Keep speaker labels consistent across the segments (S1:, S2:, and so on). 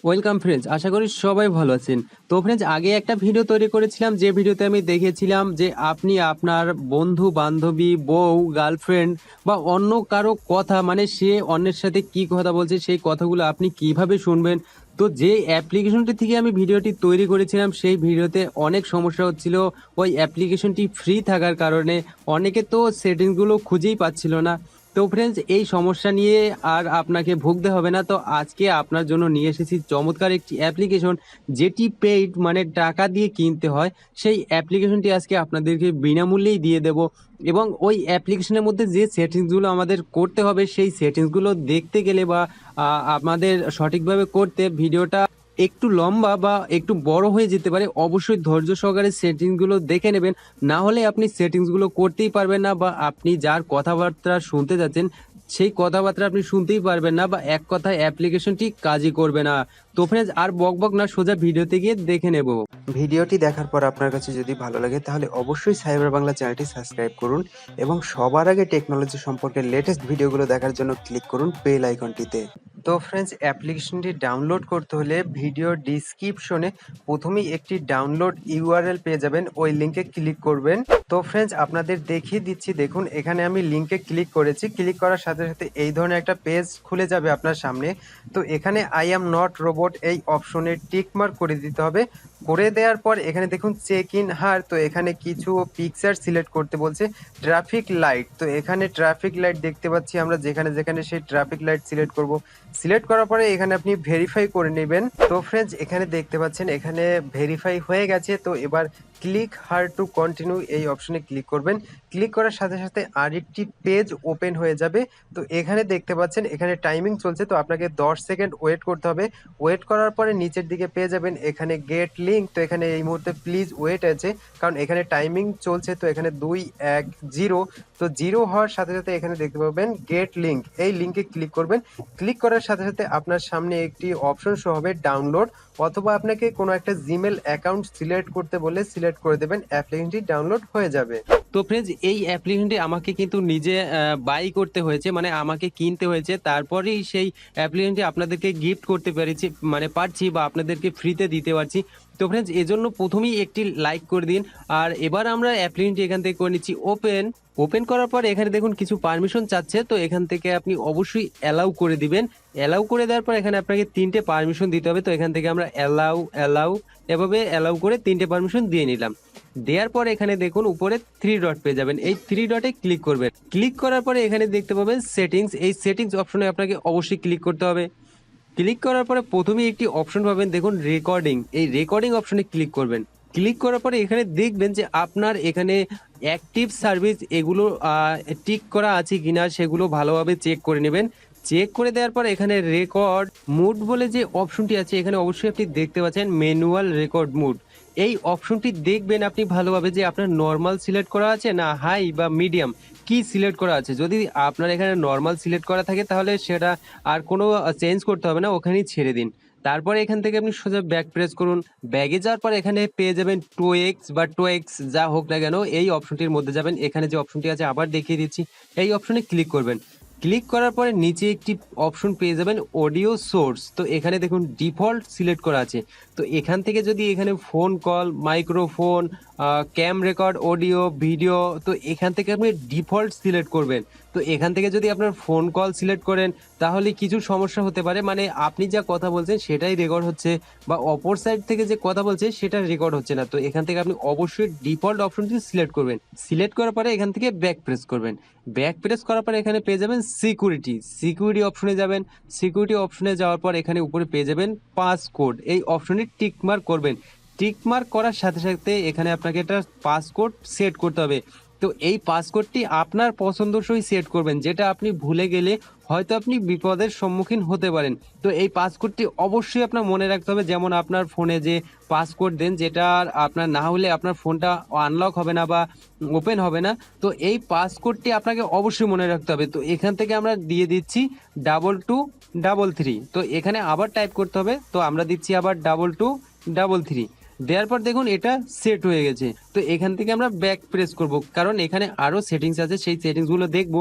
S1: Welcome friends, আশা করি সবাই ভালো আছেন। তো ফ্রেন্ডস, আগে একটা ভিডিও তৈরি করেছিলাম যে ভিডিওতে আমি দেখেছিলাম যে আপনি আপনার বন্ধু বান্ধবী, বউ, গার্লফ্রেন্ড বা অন্য কারো কথা, মানে সে অন্যের সাথে কি কথা বলছে সেই কথাগুলো আপনি কিভাবে শুনবেন। তো যে অ্যাপ্লিকেশনটি থেকে আমি ভিডিওটি তৈরি করেছিলাম সেই ভিডিওতে অনেক সমস্যা হচ্ছিল। ওই অ্যাপ্লিকেশনটি ফ্রি থাকার কারণে অনেকে তো সেটিংসগুলো খুঁজেই পাচ্ছিল না। তো ফ্রেন্ডস, এই সমস্যা নিয়ে আর আপনাকে ভুগতে হবে না। তো আজকে আপনার জন্য নিয়ে এসেছি চমৎকার একটি অ্যাপ্লিকেশন, যেটি পেইড, মানে টাকা দিয়ে কিনতে হয়। সেই অ্যাপ্লিকেশনটি আজকে আপনাদেরকে বিনামূল্যেই দিয়ে দেব। এবং ওই অ্যাপ্লিকেশনের মধ্যে যে সেটিংসগুলো আমাদের করতে হবে সেই সেটিংসগুলো দেখতে গেলে বা আমাদের সঠিকভাবে করতে ভিডিওটা একটু লম্বা বা একটু বড় হয়ে যেতে পারে। অবশ্যই ধৈর্য সহকারে সেটিংসগুলো দেখে নেবেন, না হলে আপনি সেটিংসগুলো করতেই পারবেন না, বা আপনি যার কথাবার্তা শুনতে যাচ্ছেন সেই কথাবার্তা আপনি শুনতেই পারবেন না, বা এক কথায় অ্যাপ্লিকেশনটি কাজই করবে না। তো ফ্রেন্ডস, আর বক বক না, সোজা ভিডিওতে গিয়ে দেখে নেব।
S2: ভিডিওটি দেখার পর আপনার কাছে যদি ভালো লাগে তাহলে অবশ্যই সাইবার বাংলা চ্যানেলটি সাবস্ক্রাইব করুন এবং সবার আগে টেকনোলজি সম্পর্কে লেটেস্ট ভিডিওগুলো দেখার জন্য ক্লিক করুন বেল আইকনটিতে। তো ফ্রেন্ডস, অ্যাপ্লিকেশনটি ডাউনলোড করতে হলে ভিডিও ডিসক্রিপশনে প্রথমেই একটি ডাউনলোড ইউআরএল পেয়ে যাবেন, ওই লিঙ্কে ক্লিক করবেন। তো ফ্রেন্ডস, আপনাদের দেখিয়ে দিচ্ছি, দেখুন এখানে আমি লিঙ্কে ক্লিক করেছি। ক্লিক করার সাথে সাথে এই ধরনের একটা পেজ খুলে যাবে আপনার সামনে। তো এখানে আই অ্যাম নট রোবট এই অপশনে টিক মার্ক করে দিতে হবে। করে দেওয়ার পর এখানে দেখুন চেক ইন হার, তো এখানে কিছু পিকচার সিলেক্ট করতে বলছে। ট্রাফিক লাইট, তো এখানে ট্রাফিক লাইট দেখতে পাচ্ছি আমরা, যেখানে যেখানে সেই ট্রাফিক লাইট সিলেক্ট করব। সিলেক্ট করার পরে এখানে আপনি ভেরিফাই করে নেবেন। তো ফ্রেন্ডস, এখানে দেখতে পাচ্ছেন এখানে ভেরিফাই হয়ে গেছে। তো এবার ক্লিক হার টু কন্টিনিউ এই অপশনে ক্লিক করবেন। ক্লিক করার সাথে সাথে আরেকটি পেজ ওপেন হয়ে যাবে। তো এখানে দেখতে পাচ্ছেন এখানে টাইমিং চলছে, তো আপনাকে 10 সেকেন্ড ওয়েট করতে হবে। ওয়েট করার পরে নিচের দিকে পেয়ে যাবেন এখানে গেট লিঙ্ক। তো এখানে এই মুহূর্তে প্লিজ ওয়েট আছে, কারণ এখানে টাইমিং চলছে। তো এখানে 2 1 0, তো 0 হওয়ার সাথে সাথে এখানে দেখতে পাবেন গেট লিঙ্ক, এই লিঙ্কে ক্লিক করবেন। ক্লিক করার সাথে সাথে আপনার সামনে একটি অপশন শো হবে ডাউনলোড, অথবা আপনাকে কোনো একটা জিমেল অ্যাকাউন্ট সিলেক্ট করতে বলে সিলেক্ট করে দেবেন, অ্যাপ্লিকেশনটি ডাউনলোড হয়ে যাবে।
S1: তো ফ্রেন্ডস, এই অ্যাপ্লিকেশনটি আমাকে কিন্তু নিজে বাই করতে হয়েছে, মানে আমাকে কিনতে হয়েছে, তারপরেই সেই অ্যাপ্লিকেশনটি আপনাদেরকে গিফট করতে পেরেছি, মানে পারছি, বা আপনাদেরকে ফ্রিতে দিতে পারছি। তো ফ্রেন্ডস, এজন্য প্রথমেই একটি লাইক করে দিন। আর এবার আমরা অ্যাপ্লিকেশনটি এখান থেকে করে নিচ্ছি ওপেন। ওপেন করার পর এখানে দেখুন কিছু পারমিশন চাচ্ছে, তো এখান থেকে আপনি অবশ্যই অ্যালাউ করে দিবেন। অ্যালাউ করে দেওয়ার পর এখানে আপনাকে 3টে পারমিশন দিতে হবে। তো এখান থেকে আমরা অ্যালাউ অ্যালাউ এভাবে অ্যালাউ করে 3টে পারমিশন দিয়ে নিলাম। দেওয়ার পর এখানে দেখুন উপরে 3 ডট পেয়ে যাবেন, এই 3 ডটে ক্লিক করবেন। ক্লিক করার পরে এখানে দেখতে পাবেন সেটিংস, এই সেটিংস অপশনে আপনাকে অবশ্যই ক্লিক করতে হবে। ক্লিক করার পরে প্রথমেই একটি অপশন পাবেন, দেখুন রেকর্ডিং, এই রেকর্ডিং অপশনে ক্লিক করবেন। ক্লিক করার পরে এখানে দেখবেন যে আপনার এখানে অ্যাক্টিভ সার্ভিস এগুলো টিক করা আছে কিনা সেগুলো ভালোভাবে চেক করে নেবেন। চেক করে দেওয়ার পর এখানে রেকর্ড মুড বলে যে অপশনটি আছে, এখানে অবশ্যই আপনি দেখতে পাচ্ছেন ম্যানুয়াল রেকর্ড মুড। এই অপশনটি দেখবেন আপনি ভালোভাবে যে আপনার নর্মাল সিলেক্ট করা আছে না হাই বা মিডিয়াম কি সিলেক্ট করা আছে। যদি আপনার এখানে নর্মাল সিলেক্ট করা থাকে তাহলে সেটা আর কোনো চেঞ্জ করতে হবে না, ওখানেই ছেড়ে দিন। তারপরে এখান থেকে আপনি সোজা ব্যাক প্রেস করুন। ব্যাগে যাওয়ার পর এখানে পেয়ে যাবেন 2x বা 2x যা হোক না কেন, এই অপশনটির মধ্যে যাবেন। এখানে যে অপশনটি আছে আবার দেখিয়ে দিচ্ছি, এই অপশনে ক্লিক করবেন। ক্লিক করার পরে নিচে একটি অপশন পেয়ে যাবেন অডিও সোর্স, তো এখানে দেখুন ডিফল্ট সিলেক্ট করা আছে। তো এখান থেকে যদি এখানে ফোন কল, মাইক্রোফোন, ক্যাম রেকর্ড, অডিও, ভিডিও, তো এখান থেকে আপনি ডিফল্ট সিলেক্ট করবেন। তো এখান থেকে যদি আপনার ফোন কল সিলেক্ট করেন তাহলে কিছু সমস্যা হতে পারে, মানে আপনি যা কথা বলছেন সেটাই রেকর্ড হচ্ছে, বা অপর সাইড থেকে যে কথা বলছে সেটা রেকর্ড হচ্ছে না। তো এখান থেকে আপনি অবশ্যই ডিফল্ট অপশনটি সিলেক্ট করবেন। সিলেক্ট করার পরে এখান থেকে ব্যাক প্রেস করবেন। ব্যাক প্রেস করার পরে এখানে পেয়ে যাবেন সিকিউরিটি অপশনে যাবেন। সিকিউরিটি অপশনে যাওয়ার পর এখানে উপরে পেয়ে যাবেন পাসকোড, এই অপশনে টিক মার্ক করবেন। টিক মার্ক করার সাথে সাথে এখানে আপনাকে একটা পাসকোড সেট করতে হবে। তো এই পাসকোডটি আপনার পছন্দসই সেট করবেন, যেটা আপনি ভুলে গেলে হয়তো আপনি বিপদের সম্মুখীন হতে পারেন। তো এই পাসকোডটি অবশ্যই আপনার মনে রাখতে হবে, যেমন আপনার ফোনে যে পাসকোড দেন, যেটা আপনার না হলে আপনার ফোনটা আনলক হবে না বা ওপেন হবে না। তো এই পাসকোডটি আপনাকে অবশ্যই মনে রাখতে হবে। তো এখান থেকে আমরা দিয়ে দিচ্ছি 2233, তো এখানে আবার টাইপ করতে হবে। তো আমরা দিচ্ছি আবার 2233। দেওয়ার পর দেখুন এটা সেট হয়ে গেছে। তো এখান থেকে আমরা ব্যাক প্রেস করব, কারণ এখানে আরো সেটিংস আছে, সেই সেটিংসগুলো দেখব।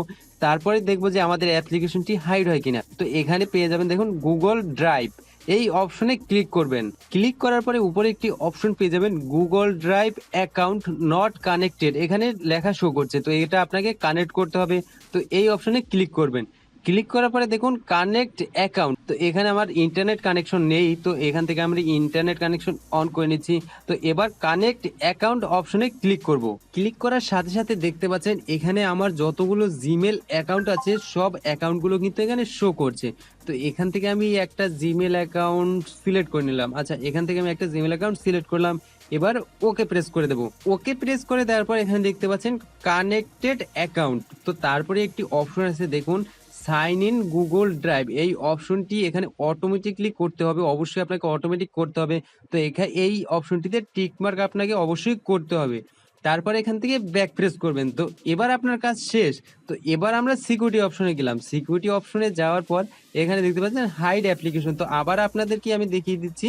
S1: তারপরে দেখবো যে আমাদের অ্যাপ্লিকেশনটি হাইড হয় কিনা। তো এখানে পেয়ে যাবেন দেখুন গুগল ড্রাইভ, এই অপশনে ক্লিক করবেন। ক্লিক করার পরে উপরে একটি অপশন পেয়ে যাবেন Google drive account not connected, এখানে লেখা শো করছে, তো এটা আপনাকে কানেক্ট করতে হবে। তো এই অপশনে ক্লিক করবেন। ক্লিক করার পরে দেখুন কানেক্ট অ্যাকাউন্ট, তো এখানে আমার ইন্টারনেট কানেকশন নেই, তো এখান থেকে আমরা ইন্টারনেট কানেকশন অন করে নিচ্ছি। তো এবার কানেক্ট অ্যাকাউন্ট অপশনে ক্লিক করব। ক্লিক করার সাথে সাথে দেখতে পাচ্ছেন এখানে আমার যতগুলো জিমেল অ্যাকাউন্ট আছে সব অ্যাকাউন্টগুলো কিন্তু এখানে শো করছে। তো এখান থেকে আমি একটা জিমেল অ্যাকাউন্ট সিলেক্ট করে নিলাম। আচ্ছা, এখান থেকে আমি একটা জিমেল অ্যাকাউন্ট সিলেক্ট করলাম। এবার ওকে প্রেস করে দেবো। ওকে প্রেস করে দেওয়ার পর এখানে দেখতে পাচ্ছেন কানেক্টেড অ্যাকাউন্ট, তো তারপরে একটি অপশন আছে দেখুন সাইন ইন গুগল ড্রাইভ, এই অপশনটি এখানে অটোমেটিকলি করতে হবে, অবশ্যই আপনাকে অটোমেটিক করতে হবে। তো এখানে এই অপশনটিতে টিক মার্ক আপনাকে অবশ্যই করতে হবে। তারপরে এখান থেকে ব্যাক প্রেস করবেন। তো এবার আপনার কাজ শেষ। তো এবার আমরা সিকিউরিটি অপশনে গেলাম। সিকিউরিটি অপশনে যাওয়ার পর এখানে দেখতে পাচ্ছেন হাইড অ্যাপ্লিকেশন, তো আবার আপনাদেরকে আমি দেখিয়ে দিচ্ছি।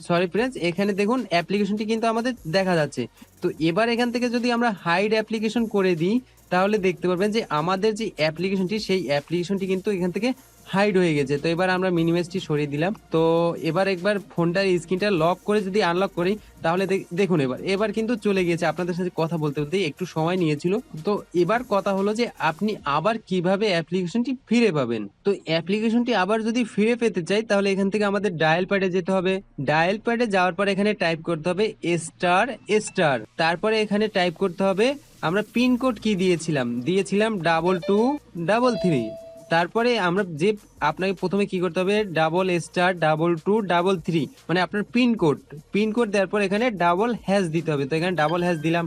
S1: সরি ফ্রেন্ডস, এখানে দেখুন অ্যাপ্লিকেশনটি কিন্তু আমাদের দেখা যাচ্ছে। তো এবার এখান থেকে যদি আমরা হাইড অ্যাপ্লিকেশন করে দিই তাহলে দেখতে পারবেন যে আমাদের যে অ্যাপ্লিকেশনটি সেই অ্যাপ্লিকেশনটি কিন্তু এখান থেকে হাইড হয়ে গেছে। তো এবার আমরা মিনিমাইজটি সরিয়ে দিলাম। তো এবার একবার ফোনটার স্ক্রিনটা লক করে যদি আনলক করি তাহলে দেখুন এবার কিন্তু চলে গিয়েছে। আপনাদের সাথে কথা বলতে বলতে একটু সময় নিয়েছিল। তো এবার কথা হলো যে আপনি আবার কিভাবে অ্যাপ্লিকেশনটি ফিরে পাবেন। তো অ্যাপ্লিকেশনটি আবার যদি ফিরে পেতে চাই তাহলে এখান থেকে আমাদের ডায়াল প্যাডে যেতে হবে। ডায়াল প্যাডে যাওয়ার পর এখানে টাইপ করতে হবে স্টার স্টার, তারপরে এখানে টাইপ করতে হবে আমরা পিনকোড কি দিয়েছিলাম 2233। তারপরে আমরা যে আপনাকে প্রথমে কি করতে হবে $*2233, মানে আপনার পিনকোড দেওয়ার পর এখানে ডাবল হ্যাশ দিতে হবে। তো এখানে ডাবল হ্যাশ দিলাম।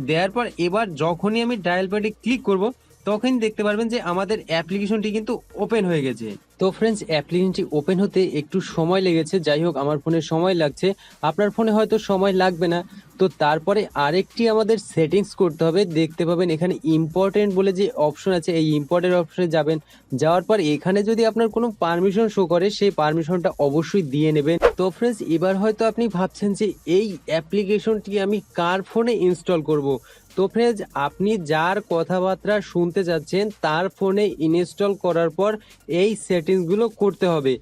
S1: দেওয়ার পর এবার যখনই আমি ডায়াল প্যাডে ক্লিক করব তখনই দেখতে পারবেন যে আমাদের অ্যাপ্লিকেশনটি কিন্তু ওপেন হয়ে গেছে। তো ফ্রেন্ডস, অ্যাপ্লিকেশনটি ওপেন হতে একটু সময় লেগেছে, যাই হোক আমার ফোনে সময় লাগছে, আপনার ফোনে হয়তো সময় লাগবে না। তো তারপরে আরেকটি আমাদের সেটিংস করতে হবে। দেখতে পাবেন এখানে ইম্পর্টেন্ট বলে যে অপশন আছে, এই ইম্পর্টেন্ট অপশনে যাবেন। যাওয়ার পর এখানে যদি আপনার কোনো পারমিশন শো করে সেই পারমিশনটা অবশ্যই দিয়ে নেবেন। তো ফ্রেন্ডস, এবার হয়তো আপনি ভাবছেন যে এই অ্যাপ্লিকেশনটি আমি কার ফোনে ইনস্টল করব। তো ফ্রেন্ডস, আপনি যার কথাবার্তা শুনতে যাচ্ছেন তার ফোনে ইনস্টল করার পর এই সেটিংসগুলো করতে হবে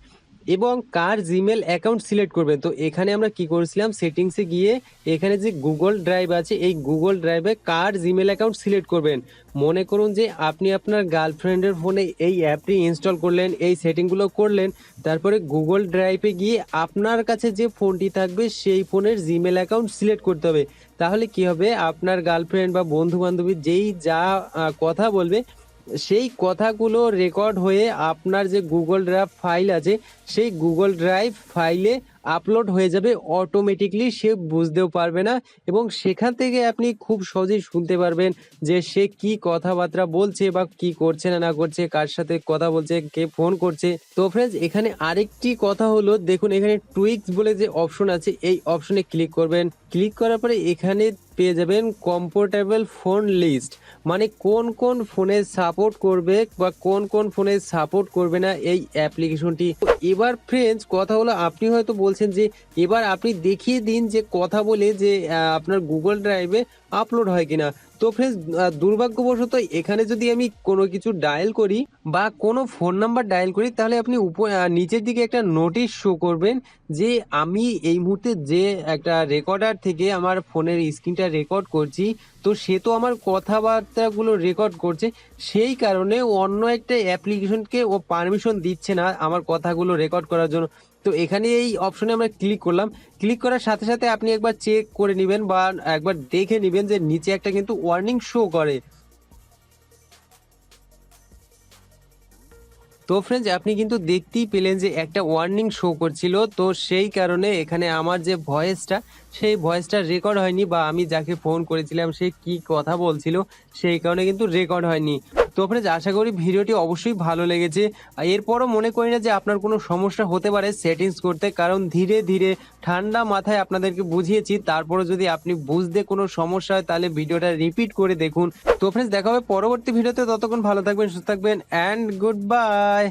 S1: এবং কার জিমেল অ্যাকাউন্ট সিলেক্ট করবেন। তো এখানে আমরা কি করেছিলাম, সেটিংসে গিয়ে এখানে যে গুগল ড্রাইভ আছে এই গুগল ড্রাইভে কার জিমেল অ্যাকাউন্ট সিলেক্ট করবেন। মনে করুন যে আপনি আপনার গার্লফ্রেন্ডের ফোনে এই অ্যাপটি ইনস্টল করলেন, এই সেটিংগুলো করলেন, তারপরে গুগল ড্রাইভে গিয়ে আপনার কাছে যে ফোনটি থাকবে সেই ফোনের জিমেল অ্যাকাউন্ট সিলেক্ট করতে হবে। তাহলে কি হবে, আপনার গার্লফ্রেন্ড বা বন্ধু বান্ধবী যেই যা কথা বলবে সেই কথাগুলো রেকর্ড হয়ে আপনার যে গুগল ড্রাইভ ফাইল আছে সেই গুগল ড্রাইভ ফাইলে আপলোড হয়ে যাবে অটোমেটিকলি, সে বুঝতেও পারবে না এবং সেখান থেকে আপনি খুব সহজেই শুনতে পারবেন যে সে কি কথাবার্তা বলছে বা কি করছে না করছে, কার সাথে কথা বলছে, কে ফোন করছে। তো ফ্রেন্ডস, এখানে আরেকটি কথা হলো, দেখুন এখানে টুইক্স বলে যে অপশন আছে এই অপশনে ক্লিক করবেন। ক্লিক করার পরে এখানে পেয়ে যাবেন কমফোর্টেবল ফোন লিস্ট, মানে কোন কোন ফোনে সাপোর্ট করবে বা কোন কোন ফোনে সাপোর্ট করবে না এই অ্যাপ্লিকেশনটি। এবার ফ্রেন্ডস, কথা হলো আপনি হয়তো বলছেন যে এবার আপনি দেখিয়ে দিন যে কথা বলে যে আপনার গুগল ড্রাইভে আপলোড হয় কিনা। তো ফ্রেন্ডস, দুর্ভাগ্যবশত এখানে যদি আমি কোনো কিছু ডায়াল করি বা কোনো ফোন নাম্বার ডায়াল করি তাহলে আপনি নিচের দিকে একটা নোটিশ শো করবেন যে আমি এই মুহূর্তে যে একটা রেকর্ডার থেকে আমার ফোনের স্ক্রিনটা রেকর্ড করছি, তো সে তো আমার কথাবার্তাগুলো রেকর্ড করছে, সেই কারণে অন্য একটা অ্যাপ্লিকেশনকে ও পারমিশন দিচ্ছে না আমার কথাগুলো রেকর্ড করার জন্য। তো এখানে এই অপশনে আমরা ক্লিক করলাম। ক্লিক করার সাথে সাথে আপনি একবার চেক করে নেবেন বা একবার দেখে নেবেন যে নিচে একটা কিন্তু ওয়ার্নিং শো করে। তো ফ্রেন্ডস, আপনি কিন্তু দেখতেই পেলেন যে একটা ওয়ার্নিং শো করছিল, তো সেই কারণে এখানে আমার যে ভয়েসটা সেই ভয়েসটা রেকর্ড হয়নি বা আমি যাকে ফোন করেছিলাম সে কি কথা বলছিল সেই কারণে কিন্তু রেকর্ড হয়নি। তো ফ্রেন্ডস, আশা করি ভিডিওটি অবশ্যই ভালো লেগেছে। এরপরও মনে করি না যে আপনার কোনো সমস্যা হতে পারে সেটিংস করতে, কারণ ধীরে ধীরে ঠান্ডা মাথায় আপনাদেরকে বুঝিয়েছি। তারপরে যদি আপনি বুঝতে কোনো সমস্যা হয় তাহলে ভিডিওটা রিপিট করে দেখুন। তো ফ্রেন্ডস, দেখা হবে পরবর্তী ভিডিওতে, ততক্ষণ ভালো থাকবেন, সুস্থ থাকবেন অ্যান্ড গুড বাই।